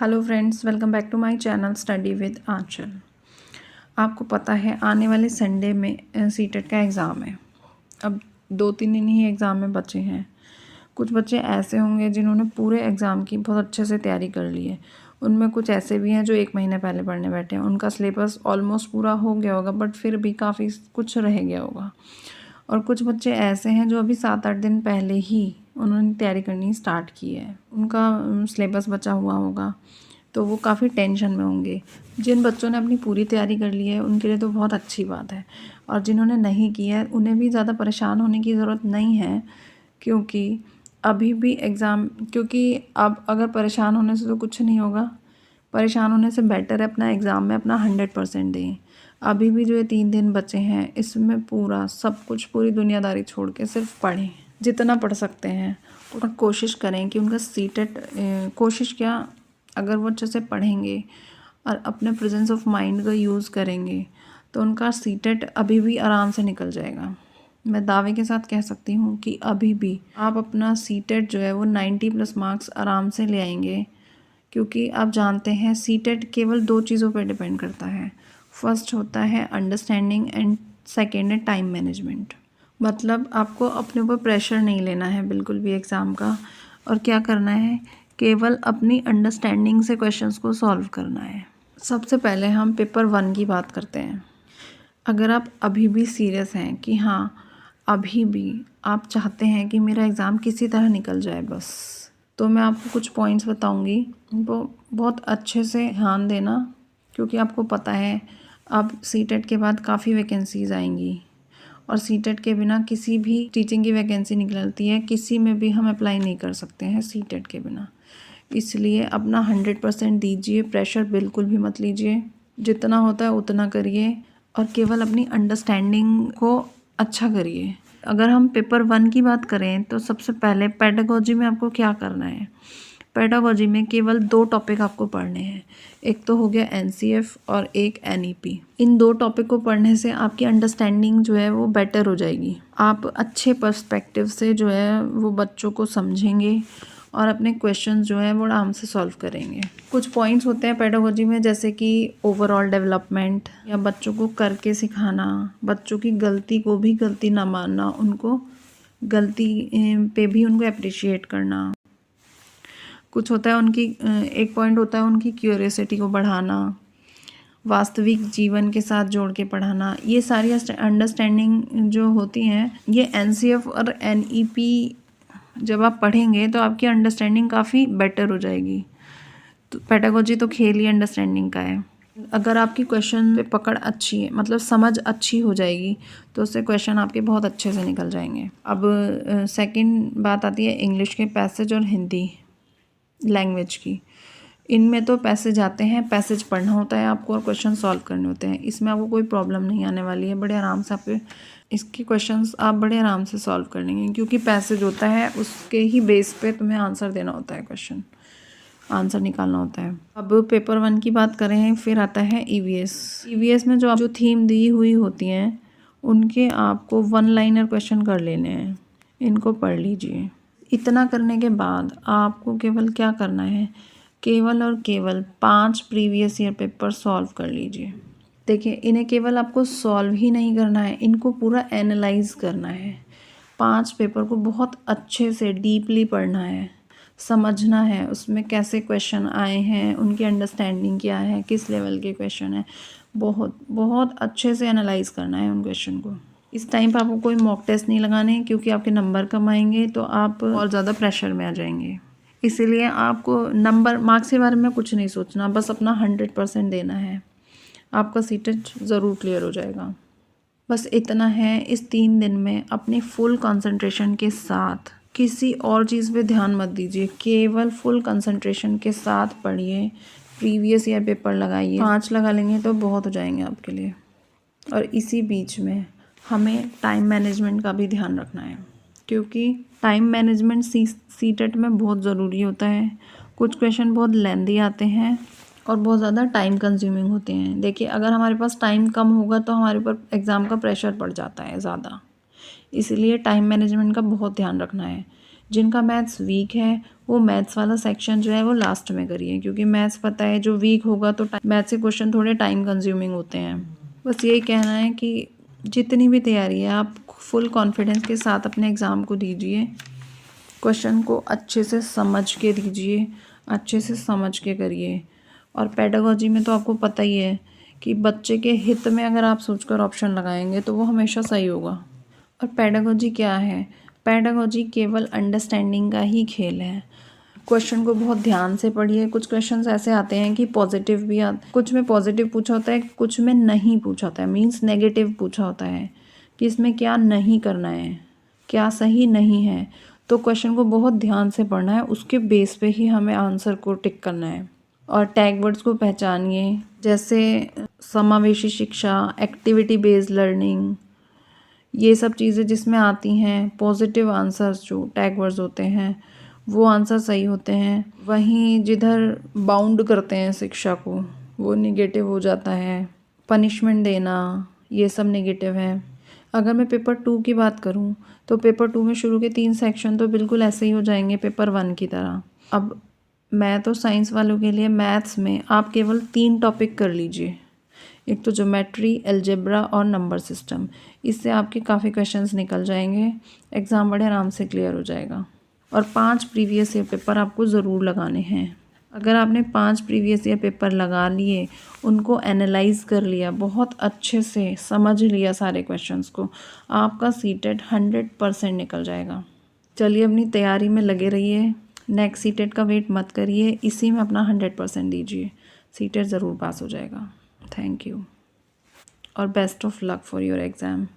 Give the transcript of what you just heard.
Hello friends, welcome back to my channel study with Aanchal. आपको पता है आने वाले संडे में सीटेट का एग्ज़ाम है। अब 2-3 दिन ही एग्ज़ाम में बचे हैं। कुछ बच्चे ऐसे होंगे जिन्होंने पूरे एग्ज़ाम की बहुत अच्छे से तैयारी कर ली है। उनमें कुछ ऐसे भी हैं जो 1 महीने पहले पढ़ने बैठे हैं। उनका सिलेबस ऑलमोस्ट पूरा हो गया होगा, बट फिर भी काफ़ी कुछ रह गया होगा। और कुछ बच्चे ऐसे हैं जो अभी 7-8 दिन पहले ही उन्होंने तैयारी करनी स्टार्ट की है। उनका सिलेबस बचा हुआ होगा, तो वो काफ़ी टेंशन में होंगे। जिन बच्चों ने अपनी पूरी तैयारी कर ली है उनके लिए तो बहुत अच्छी बात है, और जिन्होंने नहीं की है उन्हें भी ज़्यादा परेशान होने की ज़रूरत नहीं है, क्योंकि अभी भी एग्ज़ाम अब अगर परेशान होने से तो कुछ नहीं होगा। परेशान होने से बेटर है अपना एग्ज़ाम में अपना 100% दें। अभी भी जो ये 3 दिन बचे हैं इसमें पूरा सब कुछ, पूरी दुनियादारी छोड़ के सिर्फ पढ़ें, जितना पढ़ सकते हैं। और कोशिश करें कि उनका सीटेट अगर वो अच्छे से पढ़ेंगे और अपने प्रेजेंस ऑफ माइंड का यूज़ करेंगे तो उनका सीटेट अभी भी आराम से निकल जाएगा। मैं दावे के साथ कह सकती हूँ कि अभी भी आप अपना सीटेट जो है वो 90+ मार्क्स आराम से ले आएंगे, क्योंकि आप जानते हैं सीटेट केवल 2 चीज़ों पर डिपेंड करता है। फर्स्ट होता है अंडरस्टैंडिंग एंड सेकेंड है टाइम मैनेजमेंट। मतलब आपको अपने ऊपर प्रेशर नहीं लेना है बिल्कुल भी एग्ज़ाम का, और क्या करना है, केवल अपनी अंडरस्टैंडिंग से क्वेश्चंस को सॉल्व करना है। सबसे पहले हम पेपर 1 की बात करते हैं। अगर आप अभी भी सीरियस हैं कि हाँ, अभी भी आप चाहते हैं कि मेरा एग्ज़ाम किसी तरह निकल जाए बस, तो मैं आपको कुछ पॉइंट्स बताऊंगी, वो बहुत अच्छे से ध्यान देना, क्योंकि आपको पता है अब सीटेट के बाद काफ़ी वैकेंसीज़ आएंगी, और सीटेट के बिना किसी भी टीचिंग की वैकेंसी निकलती है, किसी में भी हम अप्लाई नहीं कर सकते हैं सीटेट के बिना। इसलिए अपना 100% दीजिए, प्रेशर बिल्कुल भी मत लीजिए, जितना होता है उतना करिए और केवल अपनी अंडरस्टैंडिंग को अच्छा करिए। अगर हम पेपर 1 की बात करें तो सबसे पहले पेडागोजी में आपको क्या करना है। पेडागोजी में केवल 2 टॉपिक आपको पढ़ने हैं। एक तो हो गया NCF और एक NEP। इन 2 टॉपिक को पढ़ने से आपकी अंडरस्टैंडिंग जो है वो बेटर हो जाएगी। आप अच्छे पर्सपेक्टिव से जो है वो बच्चों को समझेंगे और अपने क्वेश्चन जो है वो आराम से सॉल्व करेंगे। कुछ पॉइंट्स होते हैं पेडागोजी में, जैसे कि ओवरऑल डेवलपमेंट, या बच्चों को करके सिखाना, बच्चों की गलती को भी गलती ना मानना, उनको गलती पे भी उनको अप्रिशिएट करना। कुछ होता है उनकी एक पॉइंट होता है उनकी क्यूरियोसिटी को बढ़ाना, वास्तविक जीवन के साथ जोड़ के पढ़ाना। ये सारी अंडरस्टैंडिंग जो होती हैं, ये NCF और NEP जब आप पढ़ेंगे तो आपकी अंडरस्टैंडिंग काफ़ी बेटर हो जाएगी। तो पेडागोजी तो खेल ही अंडरस्टैंडिंग का है। अगर आपकी क्वेश्चन पे पकड़ अच्छी है, मतलब समझ अच्छी हो जाएगी, तो उससे क्वेश्चन आपके बहुत अच्छे से निकल जाएंगे। अब सेकंड बात आती है इंग्लिश के पैसेज और हिंदी लैंग्वेज की। इनमें तो पैसेज आते हैं, पैसेज पढ़ना होता है आपको और क्वेश्चन सॉल्व करने होते हैं। इसमें आपको कोई प्रॉब्लम नहीं आने वाली है, बड़े आराम से आपके इसके क्वेश्चंस आप बड़े आराम से सॉल्व कर लेंगे, क्योंकि पैसेज होता है उसके ही बेस पे तुम्हें आंसर देना होता है, क्वेश्चन आंसर निकालना होता है। अब पेपर 1 की बात करें, फिर आता है EVS में जो थीम दी हुई होती हैं उनके आपको 1 लाइनर क्वेश्चन कर लेने हैं, इनको पढ़ लीजिए। इतना करने के बाद आपको केवल क्या करना है, केवल और केवल 5 प्रीवियस ईयर पेपर सॉल्व कर लीजिए। देखिए, इन्हें केवल आपको सॉल्व ही नहीं करना है, इनको पूरा एनालाइज करना है। 5 पेपर को बहुत अच्छे से डीपली पढ़ना है, समझना है उसमें कैसे क्वेश्चन आए हैं, उनकी अंडरस्टैंडिंग क्या है, किस लेवल के क्वेश्चन है। बहुत बहुत अच्छे से एनालाइज करना है उन क्वेश्चन को। इस टाइम पर आपको कोई मॉक टेस्ट नहीं लगाने, क्योंकि आपके नंबर कम आएंगे तो आप और ज़्यादा प्रेशर में आ जाएंगे। इसीलिए आपको नंबर मार्क्स के बारे में कुछ नहीं सोचना, बस अपना 100% देना है, आपका सीटेट ज़रूर क्लियर हो जाएगा। बस इतना है। इस 3 दिन में अपनी फुल कंसंट्रेशन के साथ किसी और चीज़ पे ध्यान मत दीजिए, केवल फुल कंसंट्रेशन के साथ पढ़िए, प्रीवियस ईयर पेपर लगाइए। 5 लगा लेंगे तो बहुत हो जाएंगे आपके लिए। और इसी बीच में हमें टाइम मैनेजमेंट का भी ध्यान रखना है, क्योंकि टाइम मैनेजमेंट सीटेट में बहुत ज़रूरी होता है। कुछ क्वेश्चन बहुत लेंदी आते हैं और बहुत ज़्यादा टाइम कंज्यूमिंग होते हैं। देखिए, अगर हमारे पास टाइम कम होगा तो हमारे ऊपर एग्ज़ाम का प्रेशर पड़ जाता है ज़्यादा, इसलिए टाइम मैनेजमेंट का बहुत ध्यान रखना है। जिनका मैथ्स वीक है वो मैथ्स वाला सेक्शन जो है वो लास्ट में करिए, क्योंकि मैथ्स पता है जो वीक होगा तो मैथ्स के क्वेश्चन थोड़े टाइम कंज्यूमिंग होते हैं। बस यही कहना है कि जितनी भी तैयारी है आप फुल कॉन्फिडेंस के साथ अपने एग्ज़ाम को दीजिए, क्वेश्चन को अच्छे से समझ के दीजिए, अच्छे से समझ के करिए। और पेडागोजी में तो आपको पता ही है कि बच्चे के हित में अगर आप सोचकर ऑप्शन लगाएंगे तो वो हमेशा सही होगा। और पेडागोजी क्या है? पेडागोजी केवल अंडरस्टैंडिंग का ही खेल है। क्वेश्चन को बहुत ध्यान से पढ़िए। कुछ क्वेश्चंस ऐसे आते हैं कि पॉजिटिव भी कुछ में पॉजिटिव पूछा होता है, कुछ में नहीं पूछा होता है, मीन्स नेगेटिव पूछा होता है कि इसमें क्या नहीं करना है, क्या सही नहीं है। तो क्वेश्चन को बहुत ध्यान से पढ़ना है, उसके बेस पे ही हमें आंसर को टिक करना है। और टैग वर्ड्स को पहचानिए, जैसे समावेशी शिक्षा, एक्टिविटी बेस्ड लर्निंग, ये सब चीज़ें जिसमें आती हैं पॉजिटिव आंसर्स जो टैग वर्ड्स होते हैं वो आंसर सही होते हैं। वहीं जिधर बाउंड करते हैं शिक्षा को वो निगेटिव हो जाता है। पनिशमेंट देना, ये सब नेगेटिव है। अगर मैं पेपर 2 की बात करूं तो पेपर 2 में शुरू के 3 सेक्शन तो बिल्कुल ऐसे ही हो जाएंगे पेपर 1 की तरह। अब मैं तो साइंस वालों के लिए मैथ्स में आप केवल 3 टॉपिक कर लीजिए, एक तो ज्योमेट्री, अलजेब्रा और नंबर सिस्टम। इससे आपके काफ़ी क्वेश्चंस निकल जाएंगे, एग्ज़ाम बड़े आराम से क्लियर हो जाएगा। और 5 प्रीवियस ईयर पेपर आपको ज़रूर लगाने हैं। अगर आपने 5 प्रीवियस ईयर पेपर लगा लिए, उनको एनालाइज कर लिया, बहुत अच्छे से समझ लिया सारे क्वेश्चंस को, आपका सीटेट 100% निकल जाएगा। चलिए अपनी तैयारी में लगे रहिए, नेक्स्ट सीटेट का वेट मत करिए, इसी में अपना 100% दीजिए, सीटेट ज़रूर पास हो जाएगा। थैंक यू और best of luck for your exam.